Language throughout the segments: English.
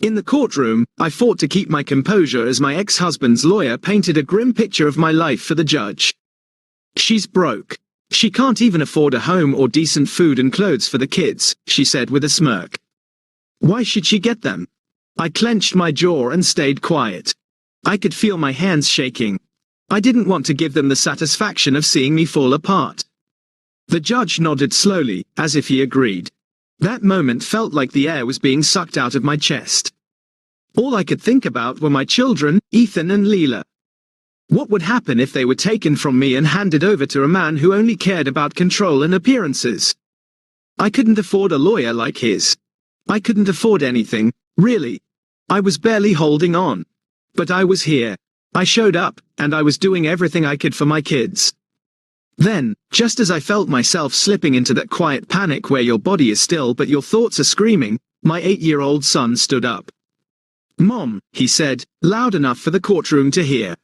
In the courtroom, I fought to keep my composure as my ex-husband's lawyer painted a grim picture of my life for the judge. "She's broke. She can't even afford a home or decent food and clothes for the kids," she said with a smirk. "Why should she get them?" I clenched my jaw and stayed quiet. I could feel my hands shaking. I didn't want to give them the satisfaction of seeing me fall apart. The judge nodded slowly, as if he agreed. That moment felt like the air was being sucked out of my chest. All I could think about were my children, Ethan and Leela. What would happen if they were taken from me and handed over to a man who only cared about control and appearances? I couldn't afford a lawyer like his. I couldn't afford anything, really. I was barely holding on. But I was here. I showed up, and I was doing everything I could for my kids. Then, just as I felt myself slipping into that quiet panic where your body is still but your thoughts are screaming, my 8-year-old son stood up. "Mom," he said, loud enough for the courtroom to hear.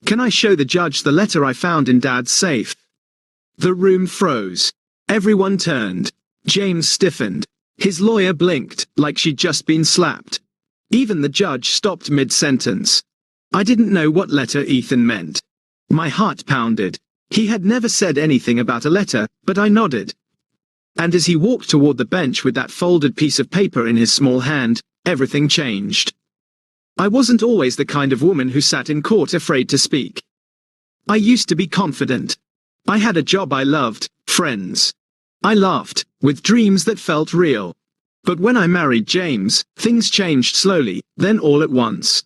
"Can I show the judge the letter I found in Dad's safe?" The room froze. Everyone turned. James stiffened. His lawyer blinked, like she'd just been slapped. Even the judge stopped mid-sentence. I didn't know what letter Ethan meant. My heart pounded. He had never said anything about a letter, but I nodded. And as he walked toward the bench with that folded piece of paper in his small hand, everything changed. I wasn't always the kind of woman who sat in court afraid to speak. I used to be confident. I had a job I loved, friends. I laughed, with dreams that felt real. But when I married James, things changed slowly, then all at once.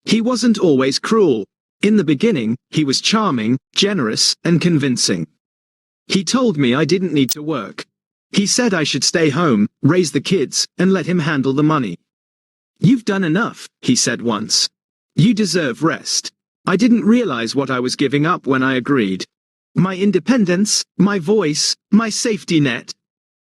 He wasn't always cruel. In the beginning, he was charming, generous, and convincing. He told me I didn't need to work. He said I should stay home, raise the kids, and let him handle the money. "You've done enough," he said once. "You deserve rest." I didn't realize what I was giving up when I agreed. My independence, my voice, my safety net.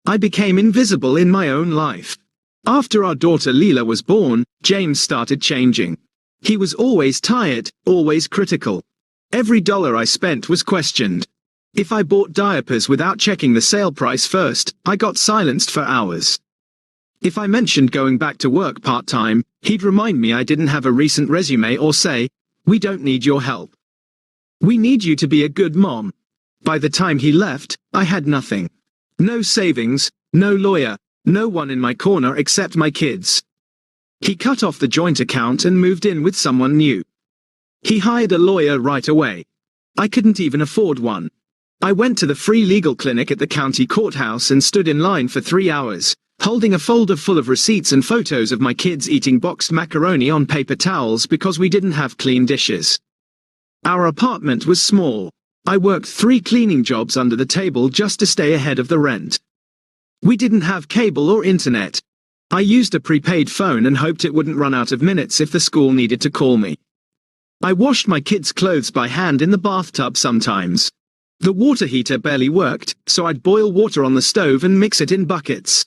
I became invisible in my own life. After our daughter Leela was born, James started changing. He was always tired, always critical. Every dollar I spent was questioned. If I bought diapers without checking the sale price first, I got silenced for hours. If I mentioned going back to work part-time, he'd remind me I didn't have a recent resume or say, "We don't need your help. We need you to be a good mom." By the time he left, I had nothing. No savings, no lawyer, no one in my corner except my kids. He cut off the joint account and moved in with someone new. He hired a lawyer right away. I couldn't even afford one. I went to the free legal clinic at the county courthouse and stood in line for 3 hours, holding a folder full of receipts and photos of my kids eating boxed macaroni on paper towels because we didn't have clean dishes. Our apartment was small. I worked 3 cleaning jobs under the table just to stay ahead of the rent. We didn't have cable or internet. I used a prepaid phone and hoped it wouldn't run out of minutes if the school needed to call me. I washed my kids' clothes by hand in the bathtub sometimes. The water heater barely worked, so I'd boil water on the stove and mix it in buckets.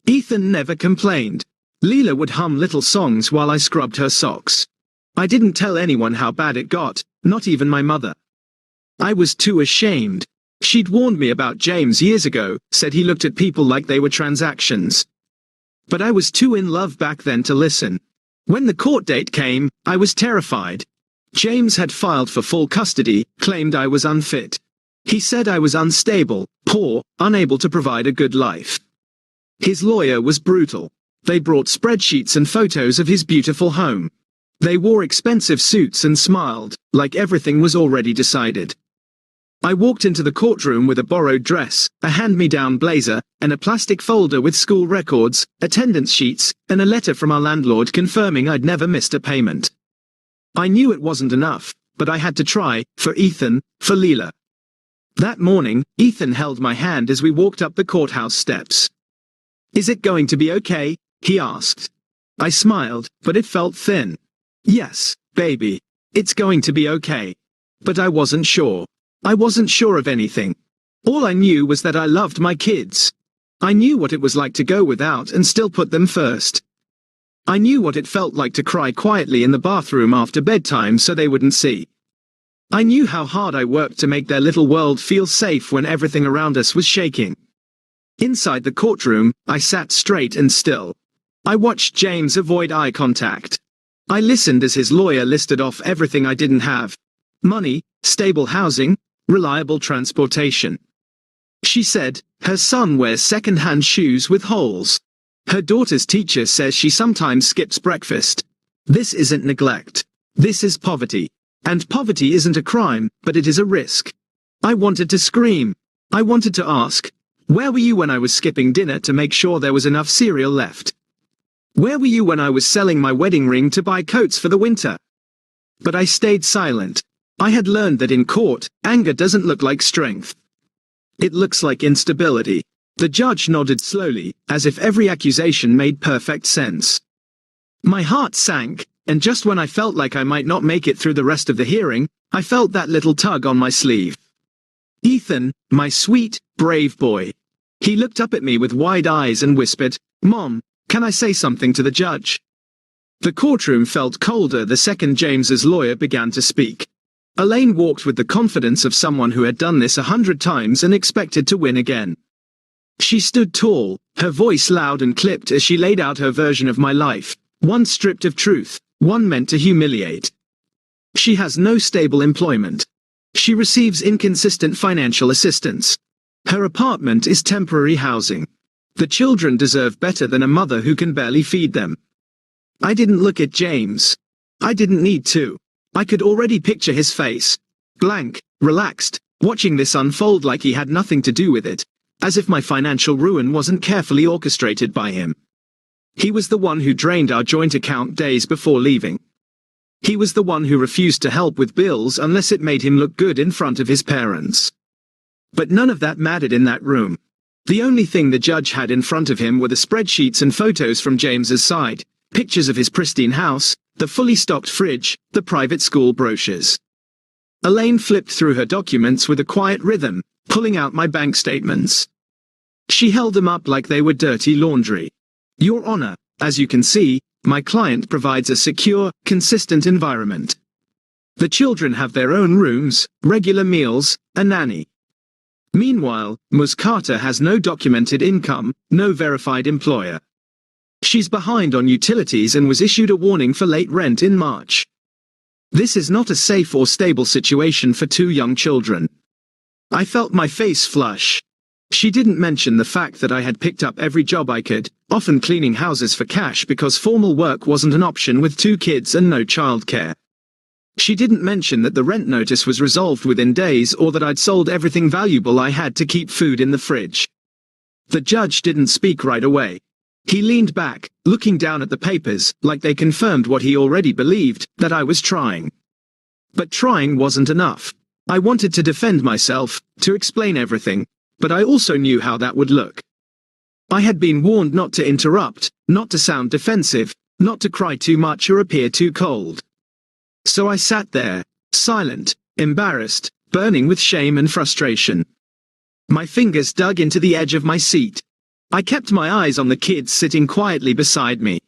Ethan never complained. Leela would hum little songs while I scrubbed her socks. I didn't tell anyone how bad it got, not even my mother. I was too ashamed. She'd warned me about James years ago, said he looked at people like they were transactions. But I was too in love back then to listen. When the court date came, I was terrified. James had filed for full custody, claimed I was unfit. He said I was unstable, poor, unable to provide a good life. His lawyer was brutal. They brought spreadsheets and photos of his beautiful home. They wore expensive suits and smiled, like everything was already decided. I walked into the courtroom with a borrowed dress, a hand-me-down blazer, and a plastic folder with school records, attendance sheets, and a letter from our landlord confirming I'd never missed a payment. I knew it wasn't enough, but I had to try, for Ethan, for Leela. That morning, Ethan held my hand as we walked up the courthouse steps. "Is it going to be okay?" he asked. I smiled, but it felt thin. "Yes, baby. It's going to be okay." But I wasn't sure. I wasn't sure of anything. All I knew was that I loved my kids. I knew what it was like to go without and still put them first. I knew what it felt like to cry quietly in the bathroom after bedtime so they wouldn't see. I knew how hard I worked to make their little world feel safe when everything around us was shaking. Inside the courtroom, I sat straight and still. I watched James avoid eye contact. I listened as his lawyer listed off everything I didn't have. Money, stable housing, reliable transportation. She said, her son wears second-hand shoes with holes. Her daughter's teacher says she sometimes skips breakfast. This isn't neglect. This is poverty. And poverty isn't a crime, but it is a risk. I wanted to scream. I wanted to ask, where were you when I was skipping dinner to make sure there was enough cereal left? Where were you when I was selling my wedding ring to buy coats for the winter? But I stayed silent. I had learned that in court, anger doesn't look like strength. It looks like instability. The judge nodded slowly, as if every accusation made perfect sense. My heart sank, and just when I felt like I might not make it through the rest of the hearing, I felt that little tug on my sleeve. Ethan, my sweet, brave boy. He looked up at me with wide eyes and whispered, "Mom, can I say something to the judge?" The courtroom felt colder the second James's lawyer began to speak. Elaine walked with the confidence of someone who had done this 100 times and expected to win again. She stood tall, her voice loud and clipped as she laid out her version of my life, one stripped of truth, one meant to humiliate. She has no stable employment. She receives inconsistent financial assistance. Her apartment is temporary housing. The children deserve better than a mother who can barely feed them. I didn't look at James. I didn't need to. I could already picture his face. Blank, relaxed, watching this unfold like he had nothing to do with it, as if my financial ruin wasn't carefully orchestrated by him. He was the one who drained our joint account days before leaving. He was the one who refused to help with bills unless it made him look good in front of his parents. But none of that mattered in that room. The only thing the judge had in front of him were the spreadsheets and photos from James's side, pictures of his pristine house, the fully stocked fridge, the private school brochures. Elaine flipped through her documents with a quiet rhythm, pulling out my bank statements. She held them up like they were dirty laundry. Your Honor, as you can see, my client provides a secure, consistent environment. The children have their own rooms, regular meals, a nanny. Meanwhile, Ms. Carter has no documented income, no verified employer. She's behind on utilities and was issued a warning for late rent in March. This is not a safe or stable situation for two young children. I felt my face flush. She didn't mention the fact that I had picked up every job I could, often cleaning houses for cash because formal work wasn't an option with 2 kids and no childcare. She didn't mention that the rent notice was resolved within days or that I'd sold everything valuable I had to keep food in the fridge. The judge didn't speak right away. He leaned back, looking down at the papers, like they confirmed what he already believed, that I was trying. But trying wasn't enough. I wanted to defend myself, to explain everything, but I also knew how that would look. I had been warned not to interrupt, not to sound defensive, not to cry too much or appear too cold. So I sat there, silent, embarrassed, burning with shame and frustration. My fingers dug into the edge of my seat. I kept my eyes on the kids sitting quietly beside me.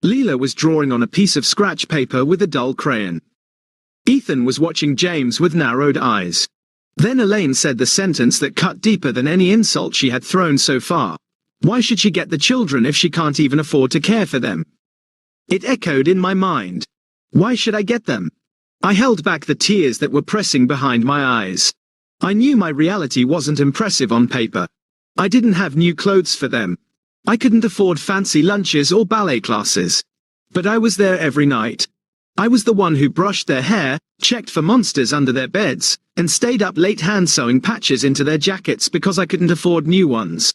Leela was drawing on a piece of scratch paper with a dull crayon. Ethan was watching James with narrowed eyes. Then Elaine said the sentence that cut deeper than any insult she had thrown so far. Why should she get the children if she can't even afford to care for them? It echoed in my mind. Why should I get them? I held back the tears that were pressing behind my eyes. I knew my reality wasn't impressive on paper. I didn't have new clothes for them. I couldn't afford fancy lunches or ballet classes. But I was there every night. I was the one who brushed their hair, checked for monsters under their beds, and stayed up late hand-sewing patches into their jackets because I couldn't afford new ones.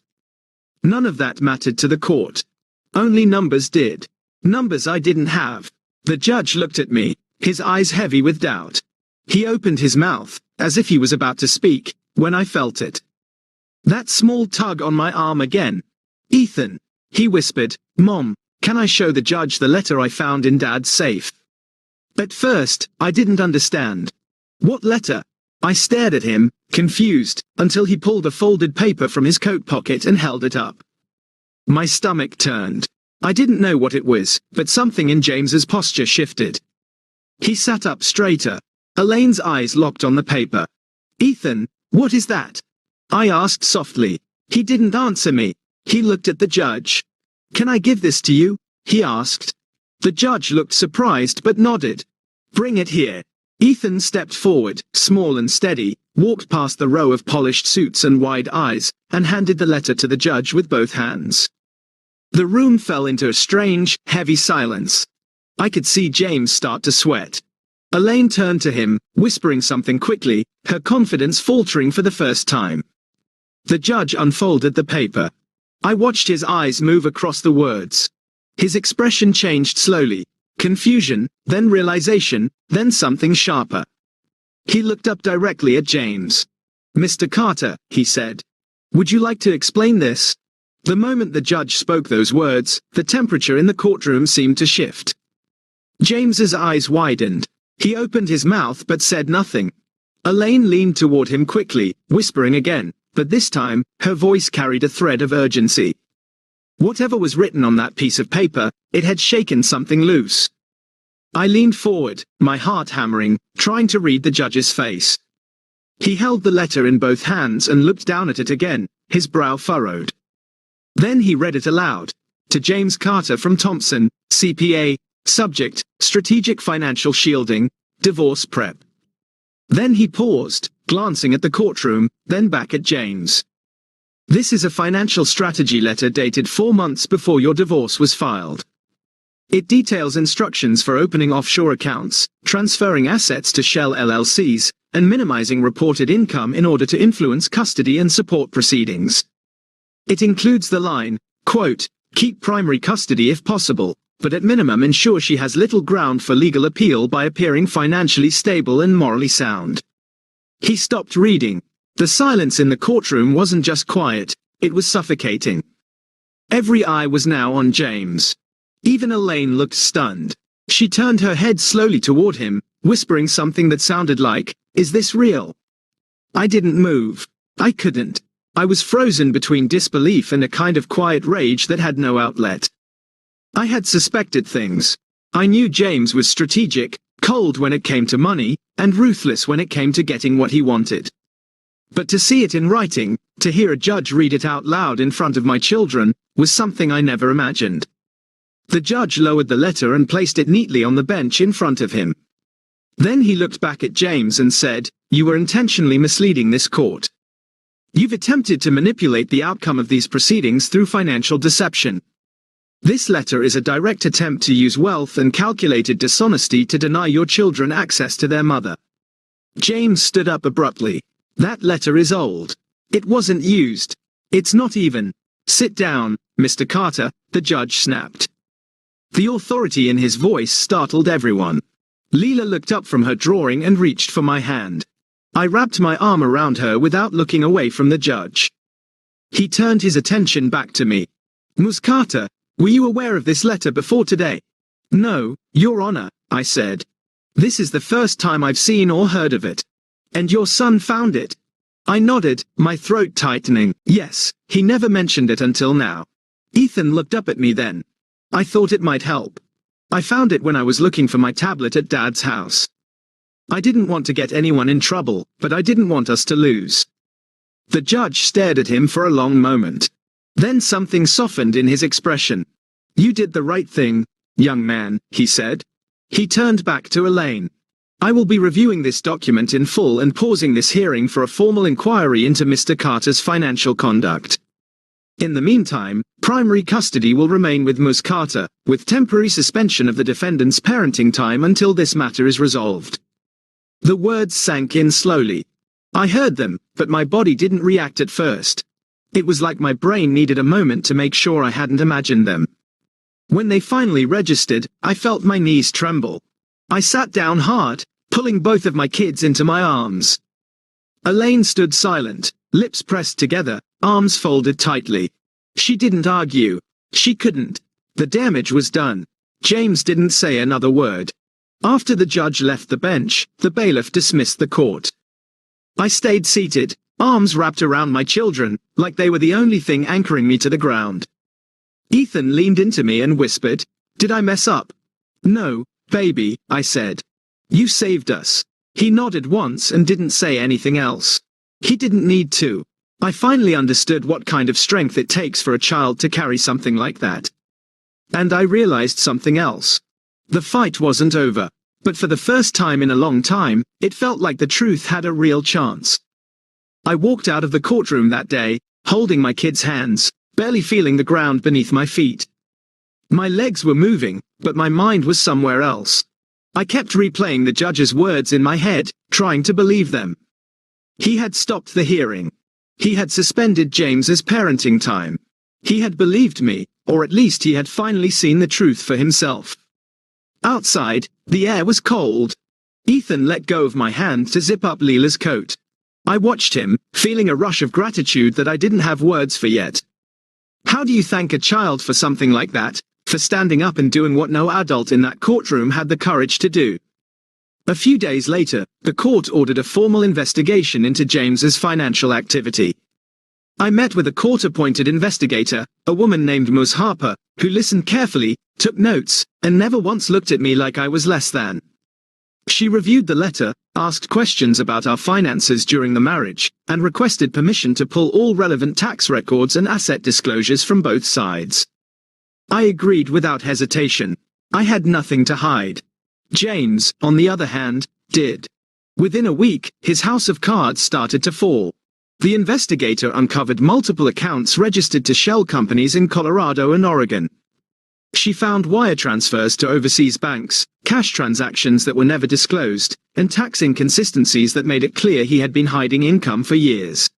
None of that mattered to the court. Only numbers did. Numbers I didn't have. The judge looked at me, his eyes heavy with doubt. He opened his mouth, as if he was about to speak, when I felt it. That small tug on my arm again. Ethan, he whispered, Mom, can I show the judge the letter I found in Dad's safe? At first, I didn't understand. What letter? I stared at him, confused, until he pulled a folded paper from his coat pocket and held it up. My stomach turned. I didn't know what it was, but something in James's posture shifted. He sat up straighter. Elaine's eyes locked on the paper. Ethan, what is that? I asked softly. He didn't answer me. He looked at the judge. Can I give this to you? he asked. The judge looked surprised but nodded. Bring it here. Ethan stepped forward, small and steady, walked past the row of polished suits and wide eyes, and handed the letter to the judge with both hands. The room fell into a strange, heavy silence. I could see James start to sweat. Elaine turned to him, whispering something quickly, her confidence faltering for the first time. The judge unfolded the paper. I watched his eyes move across the words. His expression changed slowly. Confusion, then realization, then something sharper. He looked up directly at James. Mr. Carter, he said. Would you like to explain this? The moment the judge spoke those words, the temperature in the courtroom seemed to shift. James's eyes widened. He opened his mouth but said nothing. Elaine leaned toward him quickly, whispering again, but this time, her voice carried a thread of urgency. Whatever was written on that piece of paper, it had shaken something loose. I leaned forward, my heart hammering, trying to read the judge's face. He held the letter in both hands and looked down at it again, his brow furrowed. Then he read it aloud. To James Carter from Thompson, CPA, subject, strategic financial shielding, divorce prep. Then he paused, glancing at the courtroom, then back at James. This is a financial strategy letter dated 4 months before your divorce was filed. It details instructions for opening offshore accounts, transferring assets to shell LLCs, and minimizing reported income in order to influence custody and support proceedings. It includes the line, quote, keep primary custody if possible, but at minimum ensure she has little ground for legal appeal by appearing financially stable and morally sound. He stopped reading. The silence in the courtroom wasn't just quiet, it was suffocating. Every eye was now on James. Even Elaine looked stunned. She turned her head slowly toward him, whispering something that sounded like, is this real? I didn't move. I couldn't. I was frozen between disbelief and a kind of quiet rage that had no outlet. I had suspected things. I knew James was strategic, cold when it came to money, and ruthless when it came to getting what he wanted. But to see it in writing, to hear a judge read it out loud in front of my children, was something I never imagined. The judge lowered the letter and placed it neatly on the bench in front of him. Then he looked back at James and said, you were intentionally misleading this court. You've attempted to manipulate the outcome of these proceedings through financial deception. This letter is a direct attempt to use wealth and calculated dishonesty to deny your children access to their mother. James stood up abruptly. That letter is old. It wasn't used. It's not even. Sit down, Mr. Carter, the judge snapped. The authority in his voice startled everyone. Leela looked up from her drawing and reached for my hand. I wrapped my arm around her without looking away from the judge. He turned his attention back to me. Ms. Carter, were you aware of this letter before today? No, Your Honor, I said. This is the first time I've seen or heard of it. And your son found it? I nodded, my throat tightening. Yes, he never mentioned it until now. Ethan looked up at me then. I thought it might help. I found it when I was looking for my tablet at Dad's house. I didn't want to get anyone in trouble, but I didn't want us to lose. The judge stared at him for a long moment. Then something softened in his expression. You did the right thing, young man, he said. He turned back to Elaine. I will be reviewing this document in full and pausing this hearing for a formal inquiry into Mr. Carter's financial conduct. In the meantime, primary custody will remain with Ms. Carter, with temporary suspension of the defendant's parenting time until this matter is resolved. The words sank in slowly. I heard them, but my body didn't react at first. It was like my brain needed a moment to make sure I hadn't imagined them. When they finally registered, I felt my knees tremble. I sat down hard, pulling both of my kids into my arms. Elaine stood silent, lips pressed together, arms folded tightly. She didn't argue. She couldn't. The damage was done. James didn't say another word. After the judge left the bench, the bailiff dismissed the court. I stayed seated, arms wrapped around my children, like they were the only thing anchoring me to the ground. Ethan leaned into me and whispered, "Did I mess up?" "No, baby," I said. "You saved us." He nodded once and didn't say anything else. He didn't need to. I finally understood what kind of strength it takes for a child to carry something like that. And I realized something else. The fight wasn't over. But for the first time in a long time, it felt like the truth had a real chance. I walked out of the courtroom that day, holding my kids' hands, barely feeling the ground beneath my feet. My legs were moving, but my mind was somewhere else. I kept replaying the judge's words in my head, trying to believe them. He had stopped the hearing. He had suspended James's parenting time. He had believed me, or at least he had finally seen the truth for himself. Outside, the air was cold. Ethan let go of my hand to zip up Leela's coat. I watched him, feeling a rush of gratitude that I didn't have words for yet. How do you thank a child for something like that, for standing up and doing what no adult in that courtroom had the courage to do? A few days later, the court ordered a formal investigation into James's financial activity. I met with a court-appointed investigator, a woman named Ms. Harper, who listened carefully, took notes, and never once looked at me like I was less than. She reviewed the letter, asked questions about our finances during the marriage, and requested permission to pull all relevant tax records and asset disclosures from both sides. I agreed without hesitation. I had nothing to hide. James, on the other hand, did. Within a week, his house of cards started to fall. The investigator uncovered multiple accounts registered to shell companies in Colorado and Oregon. She found wire transfers to overseas banks, cash transactions that were never disclosed, and tax inconsistencies that made it clear he had been hiding income for years.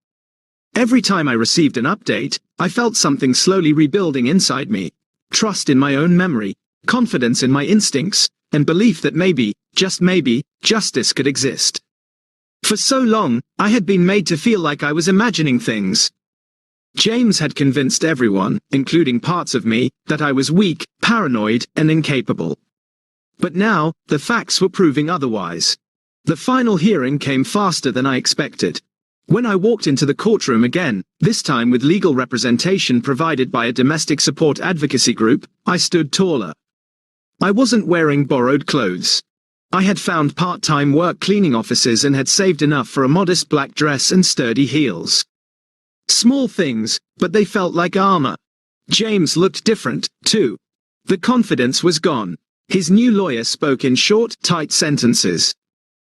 Every time I received an update, I felt something slowly rebuilding inside me. Trust in my own memory, confidence in my instincts, and belief that maybe, just maybe, justice could exist. For so long, I had been made to feel like I was imagining things. James had convinced everyone, including parts of me, that I was weak, paranoid, and incapable. But now, the facts were proving otherwise. The final hearing came faster than I expected. When I walked into the courtroom again, this time with legal representation provided by a domestic support advocacy group, I stood taller. I wasn't wearing borrowed clothes. I had found part-time work cleaning offices and had saved enough for a modest black dress and sturdy heels. Small things, but they felt like armor. James looked different, too. The confidence was gone. His new lawyer spoke in short, tight sentences.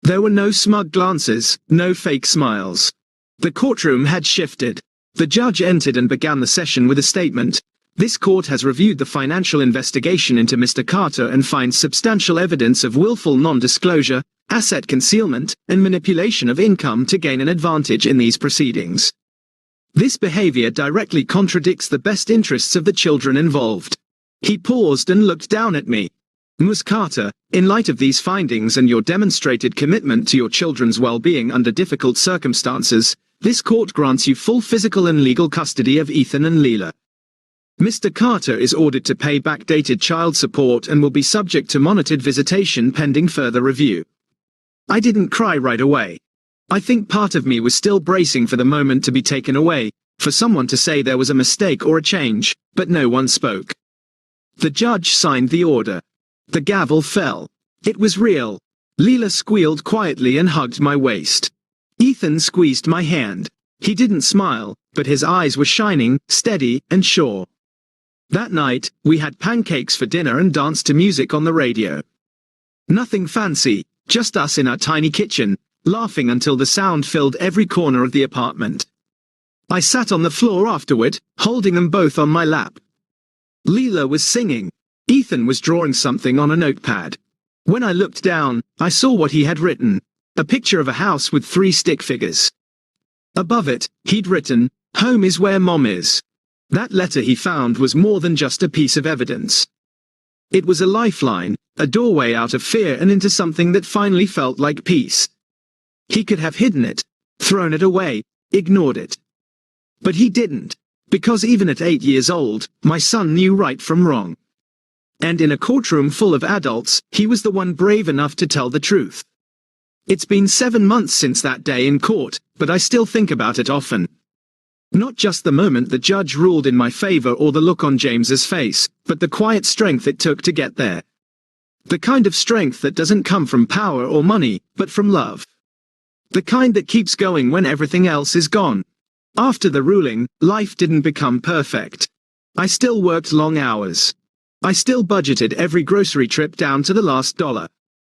There were no smug glances, no fake smiles. The courtroom had shifted. The judge entered and began the session with a statement. This court has reviewed the financial investigation into Mr. Carter and finds substantial evidence of willful non-disclosure, asset concealment, and manipulation of income to gain an advantage in these proceedings. This behavior directly contradicts the best interests of the children involved. He paused and looked down at me. Ms. Carter, in light of these findings and your demonstrated commitment to your children's well-being under difficult circumstances, this court grants you full physical and legal custody of Ethan and Leela. Mr. Carter is ordered to pay backdated child support and will be subject to monitored visitation pending further review. I didn't cry right away. I think part of me was still bracing for the moment to be taken away, for someone to say there was a mistake or a change, but no one spoke. The judge signed the order. The gavel fell. It was real. Leela squealed quietly and hugged my waist. Ethan squeezed my hand. He didn't smile, but his eyes were shining, steady, and sure. That night, we had pancakes for dinner and danced to music on the radio. Nothing fancy, just us in our tiny kitchen, laughing until the sound filled every corner of the apartment. I sat on the floor afterward, holding them both on my lap. Leela was singing. Ethan was drawing something on a notepad. When I looked down, I saw what he had written. A picture of a house with 3 stick figures. Above it, he'd written, "Home is where Mom is." That letter he found was more than just a piece of evidence. It was a lifeline, a doorway out of fear and into something that finally felt like peace. He could have hidden it, thrown it away, ignored it. But he didn't, because even at 8 years old, my son knew right from wrong. And in a courtroom full of adults, he was the one brave enough to tell the truth. It's been 7 months since that day in court, but I still think about it often. Not just the moment the judge ruled in my favor or the look on James's face, but the quiet strength it took to get there. The kind of strength that doesn't come from power or money, but from love. The kind that keeps going when everything else is gone. After the ruling, life didn't become perfect. I still worked long hours. I still budgeted every grocery trip down to the last dollar.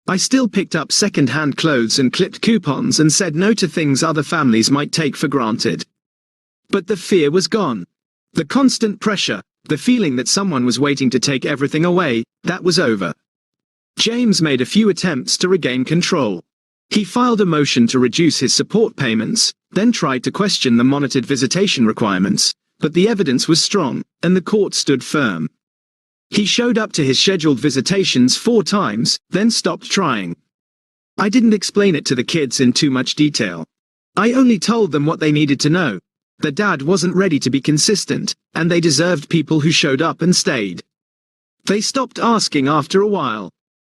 I still picked up second-hand clothes and clipped coupons and said no to things other families might take for granted. But the fear was gone. The constant pressure, the feeling that someone was waiting to take everything away, that was over. James made a few attempts to regain control. He filed a motion to reduce his support payments, then tried to question the monitored visitation requirements, but the evidence was strong, and the court stood firm. He showed up to his scheduled visitations 4 times, then stopped trying. I didn't explain it to the kids in too much detail. I only told them what they needed to know. Their dad wasn't ready to be consistent, and they deserved people who showed up and stayed. They stopped asking after a while.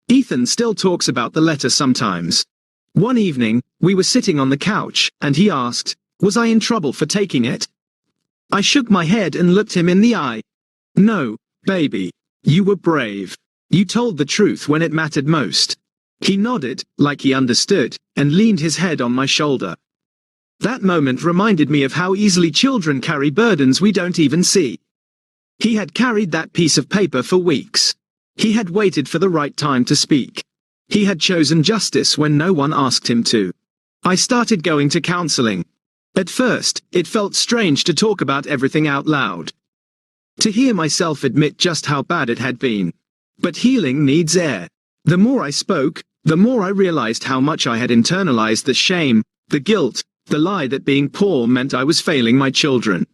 Ethan still talks about the letter sometimes. One evening, we were sitting on the couch, and he asked, "Was I in trouble for taking it?" I shook my head and looked him in the eye. "No, baby. You were brave. You told the truth when it mattered most." He nodded, like he understood, and leaned his head on my shoulder. That moment reminded me of how easily children carry burdens we don't even see. He had carried that piece of paper for weeks. He had waited for the right time to speak. He had chosen justice when no one asked him to. I started going to counseling. At first, it felt strange to talk about everything out loud. To hear myself admit just how bad it had been. But healing needs air. The more I spoke, the more I realized how much I had internalized the shame, the guilt, the lie that being poor meant I was failing my children.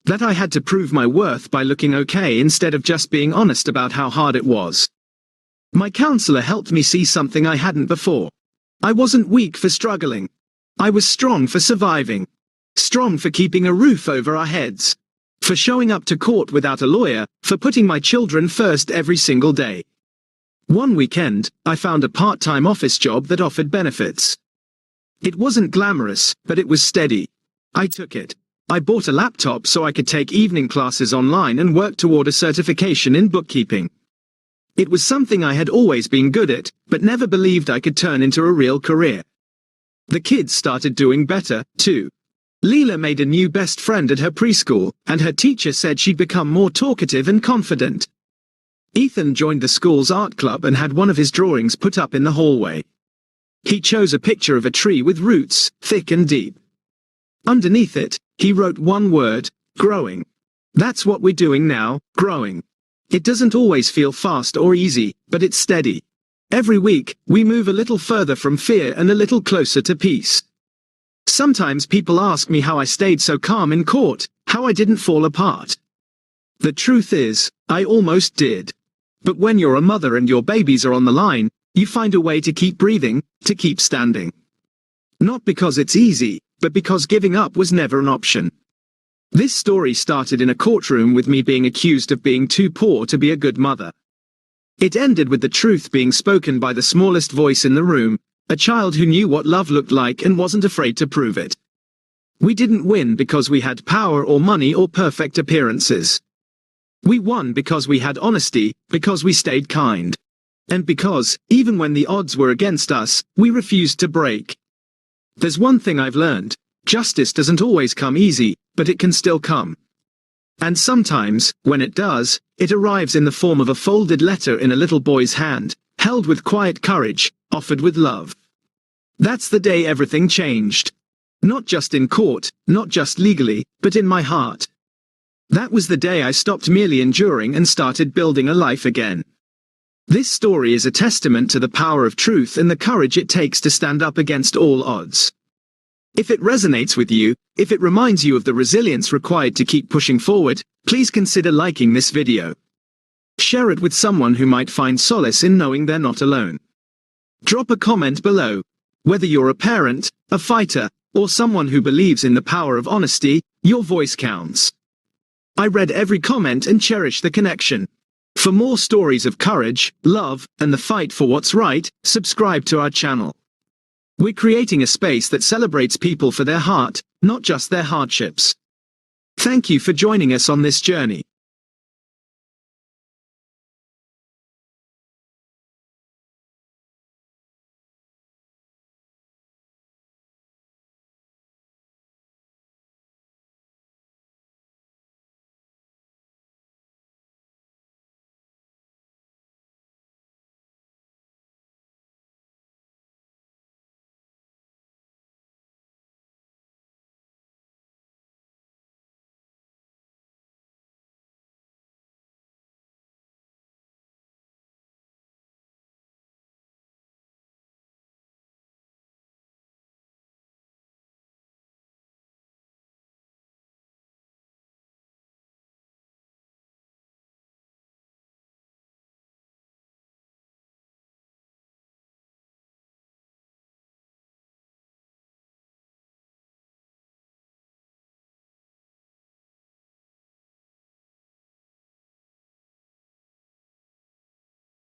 That I had to prove my worth by looking okay instead of just being honest about how hard it was. My counselor helped me see something I hadn't before. I wasn't weak for struggling. I was strong for surviving. Strong for keeping a roof over our heads. For showing up to court without a lawyer, for putting my children first every single day. One weekend, I found a part-time office job that offered benefits. It wasn't glamorous, but it was steady. I took it. I bought a laptop so I could take evening classes online and work toward a certification in bookkeeping. It was something I had always been good at, but never believed I could turn into a real career. The kids started doing better, too. Leela made a new best friend at her preschool, and her teacher said she'd become more talkative and confident. Ethan joined the school's art club and had one of his drawings put up in the hallway. He chose a picture of a tree with roots, thick and deep. Underneath it, he wrote one word, growing. That's what we're doing now, growing. It doesn't always feel fast or easy, but it's steady. Every week, we move a little further from fear and a little closer to peace. Sometimes people ask me how I stayed so calm in court, how I didn't fall apart. The truth is, I almost did. But when you're a mother and your babies are on the line, you find a way to keep breathing, to keep standing. Not because it's easy, but because giving up was never an option. This story started in a courtroom with me being accused of being too poor to be a good mother. It ended with the truth being spoken by the smallest voice in the room, a child who knew what love looked like and wasn't afraid to prove it. We didn't win because we had power or money or perfect appearances. We won because we had honesty, because we stayed kind. And because, even when the odds were against us, we refused to break. There's one thing I've learned. Justice doesn't always come easy, but it can still come. And sometimes, when it does, it arrives in the form of a folded letter in a little boy's hand, held with quiet courage, offered with love. That's the day everything changed. Not just in court, not just legally, but in my heart. That was the day I stopped merely enduring and started building a life again. This story is a testament to the power of truth and the courage it takes to stand up against all odds. If it resonates with you, if it reminds you of the resilience required to keep pushing forward, please consider liking this video. Share it with someone who might find solace in knowing they're not alone. Drop a comment below. Whether you're a parent, a fighter, or someone who believes in the power of honesty, your voice counts. I read every comment and cherish the connection. For more stories of courage, love, and the fight for what's right, subscribe to our channel. We're creating a space that celebrates people for their heart, not just their hardships. Thank you for joining us on this journey.